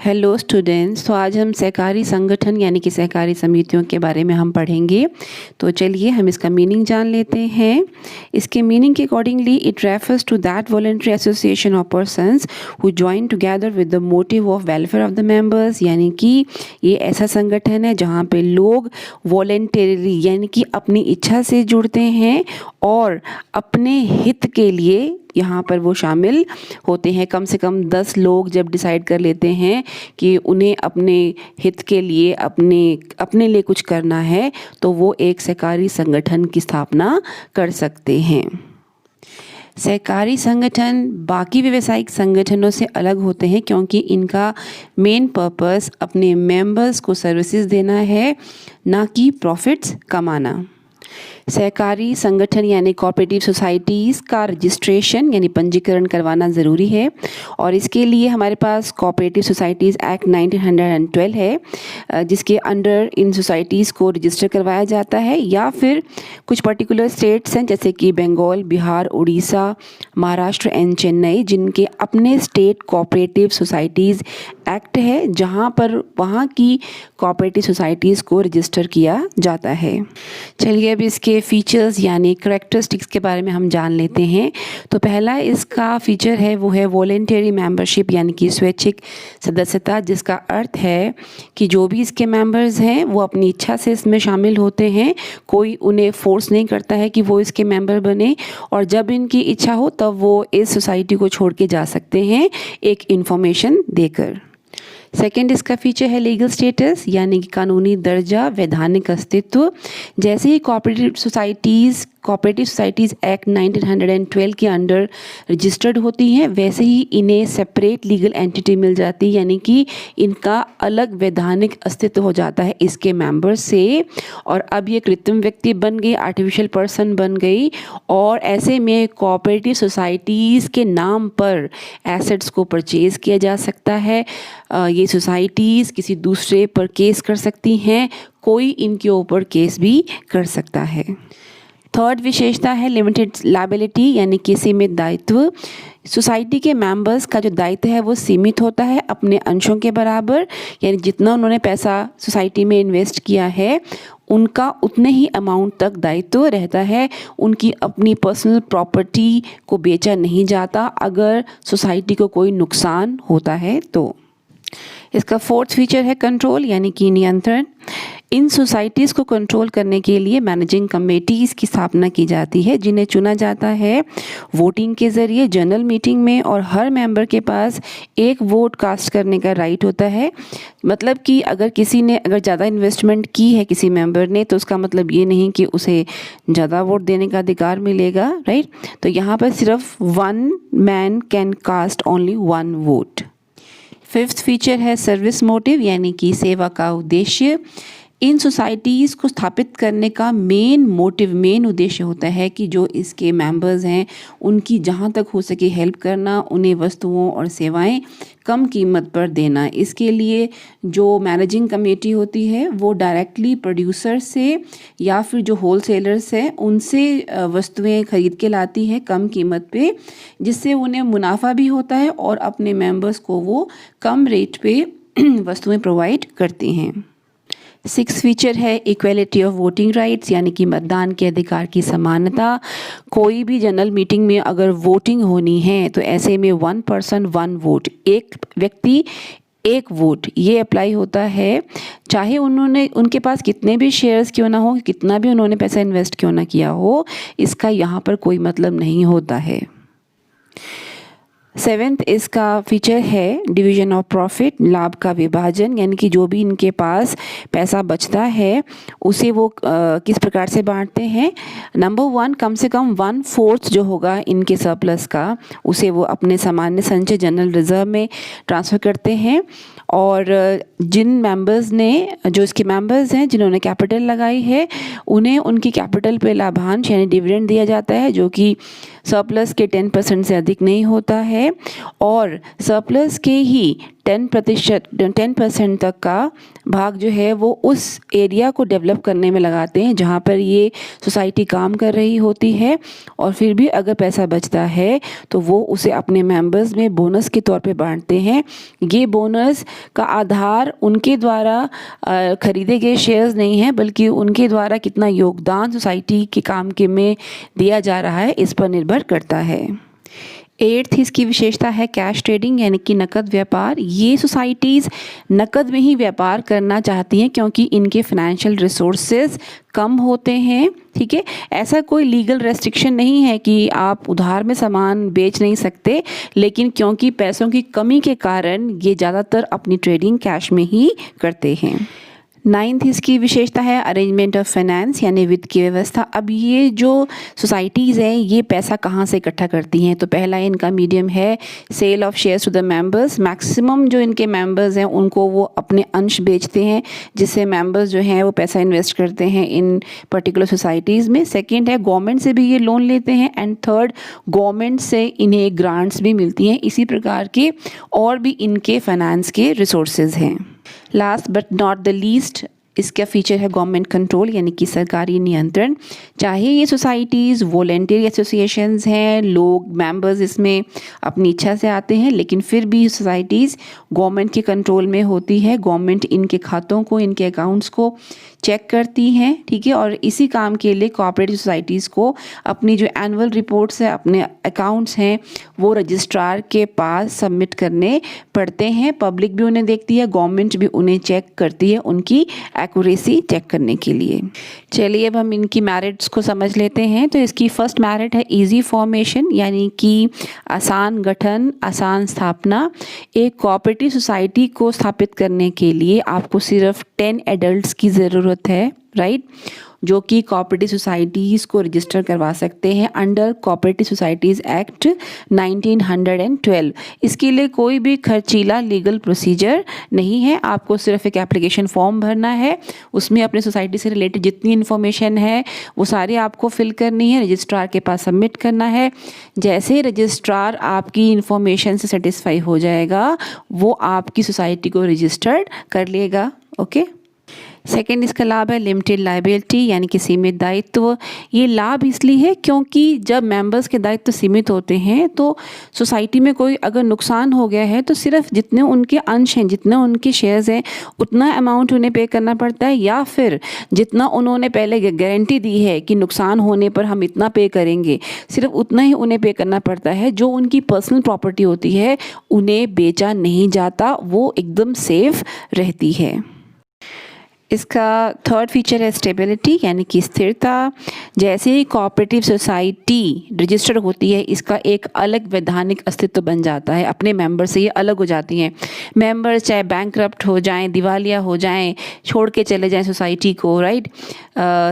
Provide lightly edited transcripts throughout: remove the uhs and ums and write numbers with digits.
Hello students, तो आज हम सहकारी संगठन यानी कि सहकारी समितियों के बारे में हम पढ़ेंगे। तो चलिए हम इसका मीनिंग जान लेते हैं। इसके मीनिंग के accordingly it refers to that voluntary association of persons who join together with the motive of welfare of the members, यानी कि ये ऐसा संगठन है जहाँ पे लोग वॉलंटरीली यानी कि अपनी इच्छा से जुड़ते हैं और अपने हित के लिए यहाँ पर वो शामिल होते हैं। कम से कम 10 लोग जब डिसाइड कर लेते हैं कि उन्हें अपने हित के लिए अपने लिए कुछ करना है, तो वो एक सहकारी संगठन की स्थापना कर सकते हैं। सहकारी संगठन बाकी व्यावसायिक संगठनों से अलग होते हैं क्योंकि इनका मेन पर्पस अपने मेंबर्स को सर्विसेज देना है, ना कि प्रॉफिट्स कमाना। सहकारी संगठन यानी कोऑपरेटिव सोसाइटीज़ का रजिस्ट्रेशन यानी पंजीकरण करवाना ज़रूरी है और इसके लिए हमारे पास कोऑपरेटिव सोसाइटीज़ एक्ट 1912 है, जिसके अंडर इन सोसाइटीज़ को रजिस्टर करवाया जाता है। या फिर कुछ पर्टिकुलर स्टेट्स हैं जैसे कि बंगाल, बिहार, उड़ीसा, महाराष्ट्र एंड चेन्नई, जिनके अपने स्टेट कोऑपरेटिव सोसाइटीज़ एक्ट है, जहाँ पर वहाँ की कोऑपरेटिव सोसाइटीज़ को रजिस्टर किया जाता है। चलिए अब इसके फीचर्स यानी करैक्टरिस्टिक्स के बारे में हम जान लेते हैं। तो पहला इसका फीचर है वो है वॉलेंटरी मेंबरशिप यानी कि स्वैच्छिक सदस्यता, जिसका अर्थ है कि जो भी इसके मेंबर्स हैं वो अपनी इच्छा से इसमें शामिल होते हैं। कोई उन्हें फोर्स नहीं करता है कि वो इसके मेंबर बने और जब इनकी इच्छा हो तब वो इस सोसाइटी को छोड़ के जा सकते हैं एक इन्फॉर्मेशन देकर। सेकेंड इसका फीचर है लीगल स्टेटस यानी कि कानूनी दर्जा, वैधानिक अस्तित्व। जैसे ही कोऑपरेटिव सोसाइटीज़ एक्ट 1912 के अंडर रजिस्टर्ड होती हैं, वैसे ही इन्हें सेपरेट लीगल एंटिटी मिल जाती है, यानी कि इनका अलग वैधानिक अस्तित्व हो जाता है इसके मेंबर से। और अब ये कृत्रिम व्यक्ति बन गई, आर्टिफिशियल पर्सन बन गई और ऐसे में कोऑपरेटिव सोसाइटीज़ के नाम पर एसेट्स को परचेज़ किया जा सकता है। ये सोसाइटीज़ किसी दूसरे पर केस कर सकती हैं, कोई इनके ऊपर केस भी कर सकता है। थर्ड विशेषता है लिमिटेड लायबिलिटी यानी कि सीमित दायित्व। सोसाइटी के मेंबर्स का जो दायित्व है वो सीमित होता है अपने अंशों के बराबर, यानी जितना उन्होंने पैसा सोसाइटी में इन्वेस्ट किया है उनका उतने ही अमाउंट तक दायित्व रहता है। उनकी अपनी पर्सनल प्रॉपर्टी को बेचा नहीं जाता अगर सोसाइटी को कोई नुकसान होता है तो। इसका फोर्थ फीचर है कंट्रोल यानी कि नियंत्रण। इन सोसाइटीज़ को कंट्रोल करने के लिए मैनेजिंग कमेटीज़ की स्थापना की जाती है, जिन्हें चुना जाता है वोटिंग के ज़रिए जनरल मीटिंग में और हर मेंबर के पास एक वोट कास्ट करने का राइट होता है। मतलब कि अगर किसी ने ज़्यादा इन्वेस्टमेंट की है किसी मेंबर ने, तो उसका मतलब ये नहीं कि उसे ज़्यादा वोट देने का अधिकार मिलेगा, राइट। तो यहाँ पर सिर्फ one man can cast only one vote. Fifth feature है सर्विस मोटिव यानी कि सेवा का उद्देश्य। इन सोसाइटीज़ को स्थापित करने का मेन उद्देश्य होता है कि जो इसके मेंबर्स हैं उनकी जहाँ तक हो सके हेल्प करना, उन्हें वस्तुओं और सेवाएं कम कीमत पर देना। इसके लिए जो मैनेजिंग कमेटी होती है वो डायरेक्टली प्रोड्यूसर से या फिर जो होलसेलर्स हैं उनसे वस्तुएं खरीद के लाती है कम कीमत पे, जिससे उन्हें मुनाफा भी होता है और अपने मेंबर्स को वो कम रेट पे वस्तुएं प्रोवाइड करती हैं। सिक्स फीचर है इक्वलिटी ऑफ वोटिंग राइट्स यानी कि मतदान के अधिकार की समानता। कोई भी जनरल मीटिंग में अगर वोटिंग होनी है तो ऐसे में 1 पर्सन 1 वोट, एक व्यक्ति एक वोट, ये अप्लाई होता है, चाहे उनके पास कितने भी शेयर्स क्यों ना हो, कितना भी उन्होंने पैसा इन्वेस्ट क्यों ना किया हो, इसका यहाँ पर कोई मतलब नहीं होता है। सेवेंथ इसका फीचर है डिवीजन ऑफ प्रॉफिट, लाभ का विभाजन, यानी कि जो भी इनके पास पैसा बचता है उसे वो किस प्रकार से बांटते हैं। नंबर 1, कम से कम 1/4 जो होगा इनके सरप्लस का उसे वो अपने सामान्य संचय जनरल रिजर्व में ट्रांसफ़र करते हैं। और जिन मेंबर्स ने जो इसके मेंबर्स हैं जिन्होंने कैपिटल लगाई है उन्हें उनकी कैपिटल पे लाभांश यानी डिविडेंड दिया जाता है, जो कि सरप्लस के 10% से अधिक नहीं होता है और सरप्लस के ही 10% तक का भाग जो है वो उस एरिया को डेवलप करने में लगाते हैं जहाँ पर ये सोसाइटी काम कर रही होती है। और फिर भी अगर पैसा बचता है तो वो उसे अपने मेंबर्स में बोनस के तौर पे बांटते हैं। ये बोनस का आधार उनके द्वारा खरीदे गए शेयर्स नहीं है, बल्कि उनके द्वारा कितना योगदान सोसाइटी के काम के में दिया जा रहा है इस पर निर्भर करता है। 8th इसकी विशेषता है कैश ट्रेडिंग यानी कि नकद व्यापार। ये सोसाइटीज़ नकद में ही व्यापार करना चाहती हैं क्योंकि इनके फाइनेंशियल रिसोर्सेज कम होते हैं। ठीक है, ऐसा कोई लीगल रेस्ट्रिक्शन नहीं है कि आप उधार में सामान बेच नहीं सकते, लेकिन क्योंकि पैसों की कमी के कारण ये ज़्यादातर अपनी ट्रेडिंग कैश में ही करते हैं। 9th इसकी विशेषता है अरेंजमेंट ऑफ फाइनेंस यानी वित्त की व्यवस्था। अब ये जो सोसाइटीज़ हैं ये पैसा कहाँ से इकट्ठा करती हैं, तो पहला इनका मीडियम है sale of shares to the members. Maximum जो इनके मेंबर्स हैं उनको वो अपने अंश बेचते हैं, जिससे मेंबर्स जो हैं वो पैसा इन्वेस्ट करते हैं इन पर्टिकुलर सोसाइटीज़ में। सेकेंड है गवर्नमेंट से भी ये लोन लेते हैं एंड थर्ड गवर्नमेंट से इन्हें ग्रांट्स भी मिलती हैं। इसी प्रकार के और भी इनके फाइनेंस के रिसोर्सेज हैं। Last but not the least इसका फीचर है गवर्नमेंट कंट्रोल यानी कि सरकारी नियंत्रण। चाहे ये सोसाइटीज़ वॉलेंटियर एसोसिएशंस हैं, लोग मेंबर्स इसमें अपनी इच्छा से आते हैं, लेकिन फिर भी सोसाइटीज़ गवर्नमेंट के कंट्रोल में होती है। गवर्नमेंट इनके खातों को, इनके अकाउंट्स को चेक करती हैं। ठीक है, और इसी काम के लिए कोऑपरेटिव सोसाइटीज़ को अपनी जो एनुअल रिपोर्ट्स है, अपने अकाउंट्स हैं, वो रजिस्ट्रार के पास सबमिट करने पड़ते हैं। पब्लिक भी उन्हें देखती है, गवर्नमेंट भी उन्हें चेक करती है उनकी एक्यूरेसी चेक करने के लिए। चलिए अब हम इनकी मेरिट्स को समझ लेते हैं। तो इसकी फर्स्ट मेरिट है इजी फॉर्मेशन यानी कि आसान गठन, आसान स्थापना। एक कोऑपरेटिव सोसाइटी को स्थापित करने के लिए आपको सिर्फ 10 एडल्ट्स की ज़रूरत है, राइट, जो कि कोऑपरेटिव सोसाइटीज़ को रजिस्टर करवा सकते हैं अंडर कोऑपरेटिव सोसाइटीज़ एक्ट 1912। इसके लिए कोई भी खर्चीला लीगल प्रोसीजर नहीं है। आपको सिर्फ एक एप्लीकेशन फॉर्म भरना है, उसमें अपने सोसाइटी से रिलेटेड जितनी इन्फॉर्मेशन है वो सारी आपको फिल करनी है, रजिस्ट्रार के पास सबमिट करना है। जैसे रजिस्ट्रार आपकी इन्फॉर्मेशन से सेटिस्फाई हो जाएगा वो आपकी सोसाइटी को रजिस्टर्ड कर लेगा। ओके। सेकेंड इसका लाभ है लिमिटेड लायबिलिटी यानी कि सीमित दायित्व। ये लाभ इसलिए है क्योंकि जब मेंबर्स के दायित्व सीमित होते हैं तो सोसाइटी में कोई अगर नुकसान हो गया है तो सिर्फ जितने उनके अंश हैं, जितने उनके शेयर्स हैं, उतना अमाउंट उन्हें पे करना पड़ता है, या फिर जितना उन्होंने पहले गारंटी दी है कि नुकसान होने पर हम इतना पे करेंगे, सिर्फ उतना ही उन्हें पे करना पड़ता है। जो उनकी पर्सनल प्रॉपर्टी होती है उन्हें बेचा नहीं जाता, वो एकदम सेफ रहती है। इसका थर्ड फीचर है स्टेबिलिटी यानी कि स्थिरता। जैसे ही कोऑपरेटिव सोसाइटी रजिस्टर्ड होती है इसका एक अलग वैधानिक अस्तित्व बन जाता है, अपने मेंबर से ये अलग हो जाती हैं। मेंबर्स चाहे बैंकरप्ट हो जाएं, दिवालिया हो जाएं, छोड़ के चले जाएं सोसाइटी को, राइट,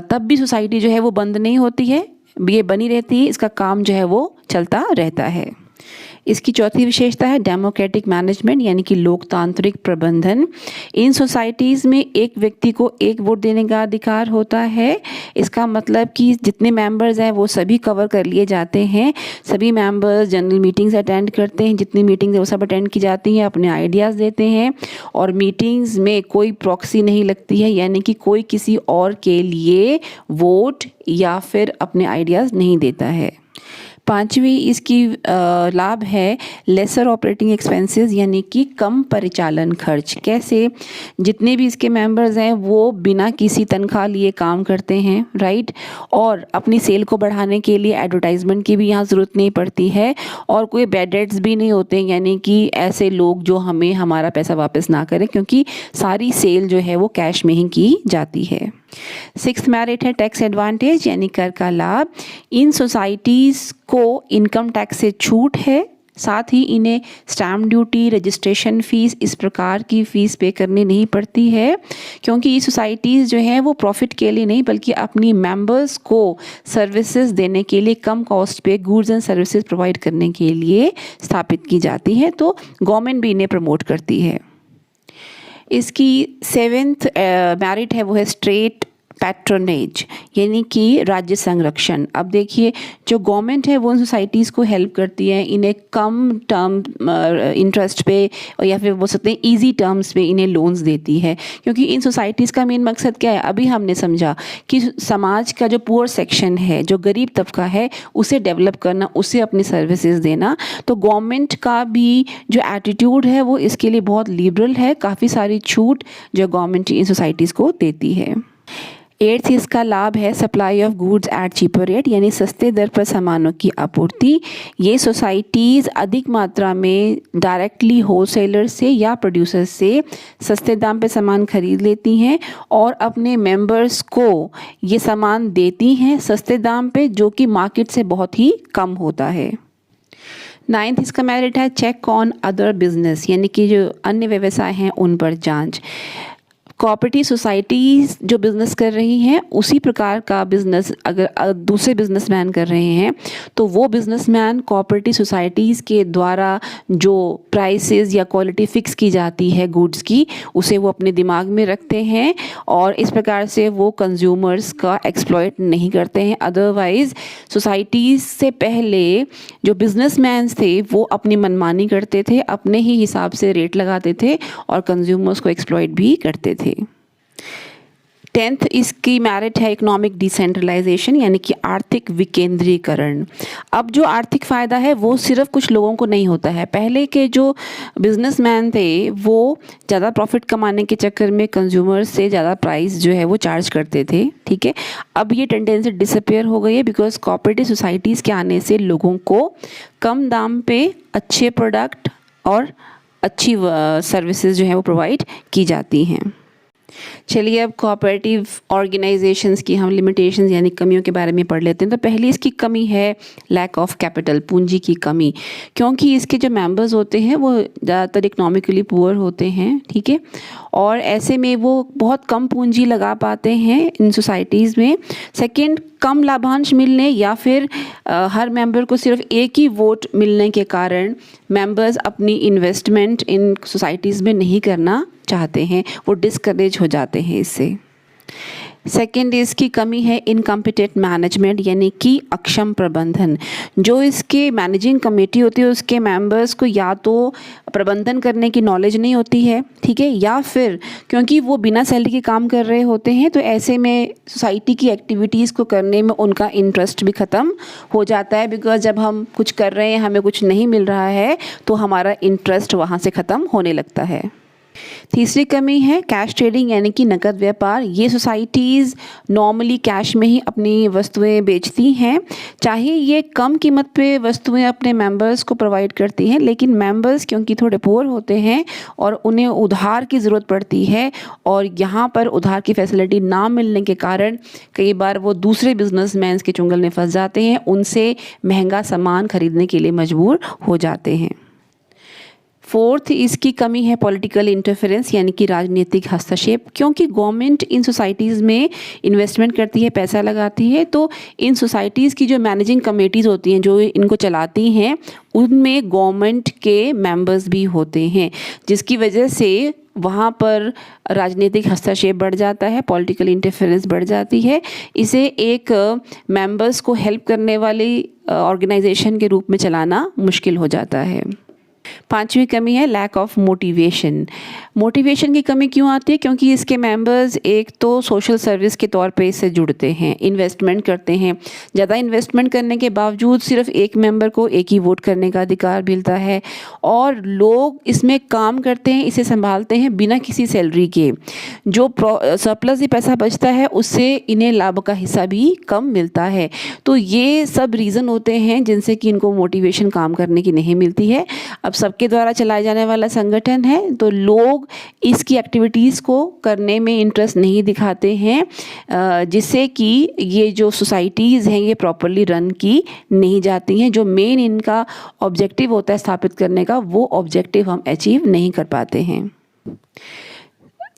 तब भी सोसाइटी जो है वो बंद नहीं होती है, ये बनी रहती है, इसका काम जो है वो चलता रहता है। इसकी चौथी विशेषता है डेमोक्रेटिक मैनेजमेंट यानी कि लोकतांत्रिक प्रबंधन। इन सोसाइटीज़ में एक व्यक्ति को एक वोट देने का अधिकार होता है। इसका मतलब कि जितने मेंबर्स हैं वो सभी कवर कर लिए जाते हैं। सभी मेंबर्स जनरल मीटिंग्स अटेंड करते हैं, जितनी मीटिंग्स है वो सब अटेंड की जाती हैं, अपने आइडियाज़ देते हैं, और मीटिंग्स में कोई प्रॉक्सी नहीं लगती है, यानी कि कोई किसी और के लिए वोट या फिर अपने आइडियाज़ नहीं देता है। पांचवी इसकी लाभ है लेसर ऑपरेटिंग एक्सपेंसेस यानी कि कम परिचालन खर्च। कैसे? जितने भी इसके मेंबर्स हैं वो बिना किसी तनख्वाह लिए काम करते हैं, राइट, और अपनी सेल को बढ़ाने के लिए एडवर्टाइजमेंट की भी यहाँ ज़रूरत नहीं पड़ती है, और कोई बैड डेट्स भी नहीं होते, यानी कि ऐसे लोग जो हमें हमारा पैसा वापस ना करें, क्योंकि सारी सेल जो है वो कैश में ही की जाती है। सिक्स्थ मेरिट है टैक्स एडवांटेज यानी कर का लाभ। इन सोसाइटीज़ को इनकम टैक्स से छूट है, साथ ही इन्हें स्टैम्प ड्यूटी, रजिस्ट्रेशन फ़ीस, इस प्रकार की फ़ीस पे करनी नहीं पड़ती है, क्योंकि ये सोसाइटीज़ जो हैं वो प्रॉफिट के लिए नहीं बल्कि अपनी मेंबर्स को सर्विसेज देने के लिए कम कॉस्ट पे गुड्स एंड सर्विसेज प्रोवाइड करने के लिए स्थापित की जाती हैं, तो गवर्नमेंट भी इन्हें प्रमोट करती है। इसकी सेवेंथ मेरिट है वो है स्ट्रेट पैट्रोनेज यानी कि राज्य संरक्षण। अब देखिए जो गवर्नमेंट है वो उन सोसाइटीज़ को हेल्प करती है, इन्हें कम टर्म इंटरेस्ट पे या फिर बोल सकते हैं ईजी टर्म्स पे इन्हें लोन्स देती है, क्योंकि इन सोसाइटीज़ का मेन मकसद क्या है, अभी हमने समझा कि समाज का जो पुअर सेक्शन है, जो गरीब तबका है, उसे डेवलप करना, उसे अपनी सर्विसेज देना। तो गवर्नमेंट का भी जो एटीट्यूड है वो इसके लिए बहुत लिबरल है, काफ़ी सारी छूट जो गवर्नमेंट इन सोसाइटीज़ को देती है। 8th इसका लाभ है supply of goods at cheaper rate, यानी सस्ते दर पर सामानों की आपूर्ति। ये सोसाइटीज़ अधिक मात्रा में डायरेक्टली होलसेलर से या प्रोड्यूसर से सस्ते दाम पे सामान खरीद लेती हैं और अपने मेंबर्स को ये सामान देती हैं सस्ते दाम पे, जो कि मार्केट से बहुत ही कम होता है। 9th इसका मेरिट है चेक ऑन अदर बिजनेस, यानी कि जो अन्य व्यवसाय हैं उन पर जांच। कोऑपरेटिव सोसाइटीज़ जो बिज़नेस कर रही हैं उसी प्रकार का बिज़नेस अगर दूसरे बिजनेसमैन कर रहे हैं तो वो बिजनेसमैन कोऑपरेटिव सोसाइटीज़ के द्वारा जो प्राइसेस या क्वालिटी फ़िक्स की जाती है गुड्स की, उसे वो अपने दिमाग में रखते हैं और इस प्रकार से वो कंज्यूमर्स का एक्सप्लॉइट नहीं करते हैं। अदरवाइज़ सोसाइटीज़ से पहले जो बिजनेसमैन थे वो अपनी मनमानी करते थे, अपने ही हिसाब से रेट लगाते थे और कंज्यूमर्स को एक्सप्लॉइट भी करते थे। 10th इसकी मेरिट है इकोनॉमिक डिसेंट्रलाइजेशन, यानी कि आर्थिक विकेंद्रीकरण। अब जो आर्थिक फ़ायदा है वो सिर्फ कुछ लोगों को नहीं होता है। पहले के जो बिजनेसमैन थे वो ज़्यादा प्रॉफिट कमाने के चक्कर में कंज्यूमर से ज़्यादा प्राइस जो है वो चार्ज करते थे, ठीक है। अब ये टेंडेंसी डिसअपियर हो गई है बिकॉज कोऑपरेटिव सोसाइटीज़ के आने से लोगों को कम दाम पे अच्छे प्रोडक्ट और अच्छी सर्विसेज जो है वो प्रोवाइड की जाती हैं। चलिए अब कोऑपरेटिव ऑर्गेनाइजेशंस की हम लिमिटेशंस यानी कमियों के बारे में पढ़ लेते हैं। तो पहली इसकी कमी है लैक ऑफ कैपिटल, पूंजी की कमी, क्योंकि इसके जो मेंबर्स होते हैं वो ज़्यादातर इकोनॉमिकली पुअर होते हैं, ठीक है, और ऐसे में वो बहुत कम पूंजी लगा पाते हैं इन सोसाइटीज़ में। सेकंड, कम लाभांश मिलने या फिर हर मेंबर को सिर्फ एक ही वोट मिलने के कारण मेंबर्स अपनी इन्वेस्टमेंट इन सोसाइटीज़ में नहीं करना चाहते हैं, वो डिस्करेज हो जाते हैं इससे। सेकेंड इसकी कमी है इनकम्पिटेंट मैनेजमेंट, यानी कि अक्षम प्रबंधन। जो इसके मैनेजिंग कमेटी होती है उसके मेंबर्स को या तो प्रबंधन करने की नॉलेज नहीं होती है, ठीक है, या फिर क्योंकि वो बिना सैलरी के काम कर रहे होते हैं तो ऐसे में सोसाइटी की एक्टिविटीज़ को करने में उनका इंटरेस्ट भी ख़त्म हो जाता है। बिकॉज जब हम कुछ कर रहे हैं हमें कुछ नहीं मिल रहा है तो हमारा इंटरेस्ट वहाँ से ख़त्म होने लगता है। तीसरी कमी है कैश ट्रेडिंग, यानी कि नकद व्यापार। ये सोसाइटीज़ नॉर्मली कैश में ही अपनी वस्तुएं बेचती हैं, चाहे ये कम कीमत पे वस्तुएं अपने मेंबर्स को प्रोवाइड करती हैं, लेकिन मेंबर्स क्योंकि थोड़े पुअर होते हैं और उन्हें उधार की ज़रूरत पड़ती है और यहाँ पर उधार की फैसिलिटी ना मिलने के कारण कई बार वो दूसरे बिजनेसमैन के चुंगल में फंस जाते हैं, उनसे महंगा सामान खरीदने के लिए मजबूर हो जाते हैं। फोर्थ इसकी कमी है पॉलिटिकल इंटरफेरेंस, यानी कि राजनीतिक हस्तक्षेप। क्योंकि गवर्नमेंट इन सोसाइटीज़ में इन्वेस्टमेंट करती है, पैसा लगाती है, तो इन सोसाइटीज़ की जो मैनेजिंग कमेटीज़ होती हैं जो इनको चलाती हैं उनमें गवर्नमेंट के मेंबर्स भी होते हैं, जिसकी वजह से वहाँ पर राजनीतिक हस्तक्षेप बढ़ जाता है, पॉलिटिकल इंटरफेरेंस बढ़ जाती है। इसे एक मेंबर्स को हेल्प करने वाली ऑर्गेनाइजेशन के रूप में चलाना मुश्किल हो जाता है। पांचवी कमी है लैक ऑफ मोटिवेशन। मोटिवेशन की कमी क्यों आती है? क्योंकि इसके मेंबर्स एक तो सोशल सर्विस के तौर पे इससे जुड़ते हैं, इन्वेस्टमेंट करते हैं। ज़्यादा इन्वेस्टमेंट करने के बावजूद सिर्फ एक मेंबर को एक ही वोट करने का अधिकार मिलता है और लोग इसमें काम करते हैं, इसे संभालते हैं बिना किसी सैलरी के। जो सरप्लस ही पैसा बचता है उससे इन्हें लाभ का हिस्सा भी कम मिलता है। तो ये सब रीज़न होते हैं जिनसे कि इनको मोटिवेशन काम करने की नहीं मिलती है। अब सबके द्वारा चलाया जाने वाला संगठन है तो लोग इसकी एक्टिविटीज़ को करने में इंटरेस्ट नहीं दिखाते हैं, जिससे कि ये जो सोसाइटीज़ हैं ये प्रॉपरली रन की नहीं जाती हैं। जो मेन इनका ऑब्जेक्टिव होता है स्थापित करने का, वो ऑब्जेक्टिव हम अचीव नहीं कर पाते हैं।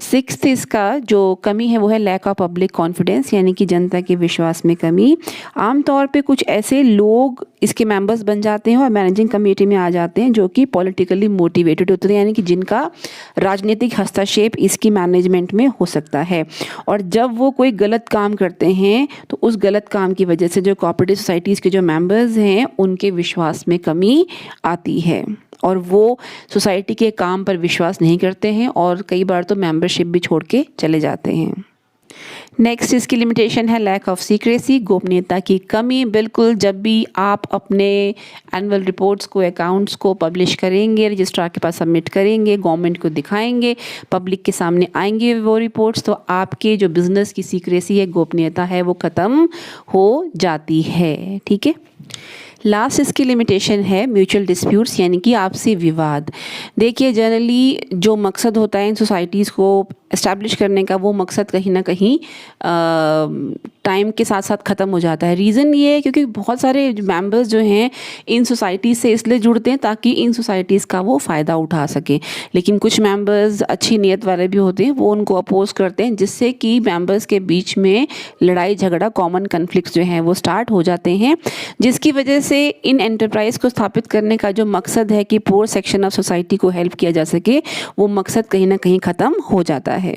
सिक्स्थ इसका जो कमी है वो है लैक ऑफ पब्लिक कॉन्फिडेंस, यानी कि जनता के विश्वास में कमी। आमतौर पे कुछ ऐसे लोग इसके मेंबर्स बन जाते हैं और मैनेजिंग कमेटी में आ जाते हैं जो कि पॉलिटिकली मोटिवेटेड होते हैं, यानी कि जिनका राजनीतिक हस्तक्षेप इसकी मैनेजमेंट में हो सकता है। और जब वो कोई गलत काम करते हैं तो उस गलत काम की वजह से जो कोऑपरेटिव सोसाइटीज़ के जो मेंबर्स हैं उनके विश्वास में कमी आती है और वो सोसाइटी के काम पर विश्वास नहीं करते हैं और कई बार तो मेंबरशिप भी छोड़ के चले जाते हैं। नेक्स्ट इसकी लिमिटेशन है लैक ऑफ सीक्रेसी, गोपनीयता की कमी। बिल्कुल जब भी आप अपने एनुअल रिपोर्ट्स को, अकाउंट्स को पब्लिश करेंगे, रजिस्ट्रार के पास सबमिट करेंगे, गवर्नमेंट को दिखाएंगे, पब्लिक के सामने आएंगे वो रिपोर्ट्स, तो आपके जो बिज़नेस की सीक्रेसी है, गोपनीयता है, वो ख़त्म हो जाती है। ठीक है। लास्ट इसकी लिमिटेशन है म्यूचुअल डिस्प्यूट्स, यानी कि आपसी विवाद। देखिए जनरली जो मकसद होता है इन सोसाइटीज़ को इस्टेब्लिश करने का, वो मकसद कहीं ना कहीं टाइम के साथ साथ ख़त्म हो जाता है। रीज़न ये है क्योंकि बहुत सारे मेंबर्स जो हैं इन सोसाइटीज़ से इसलिए जुड़ते हैं ताकि इन सोसाइटीज़ का वो फ़ायदा उठा सकें, लेकिन कुछ मेंबर्स अच्छी नीयत वाले भी होते हैं, वो उनको अपोज करते हैं, जिससे कि मेंबर्स के बीच में लड़ाई झगड़ा, कॉमन कन्फ्लिक्ट जो हैं वो स्टार्ट हो जाते हैं, जिसकी वजह से इन एंटरप्राइज को स्थापित करने का जो मकसद है कि पुअर सेक्शन ऑफ सोसाइटी को हेल्प किया जा सके, वो मकसद कहीं ना कहीं ख़त्म हो जाता है।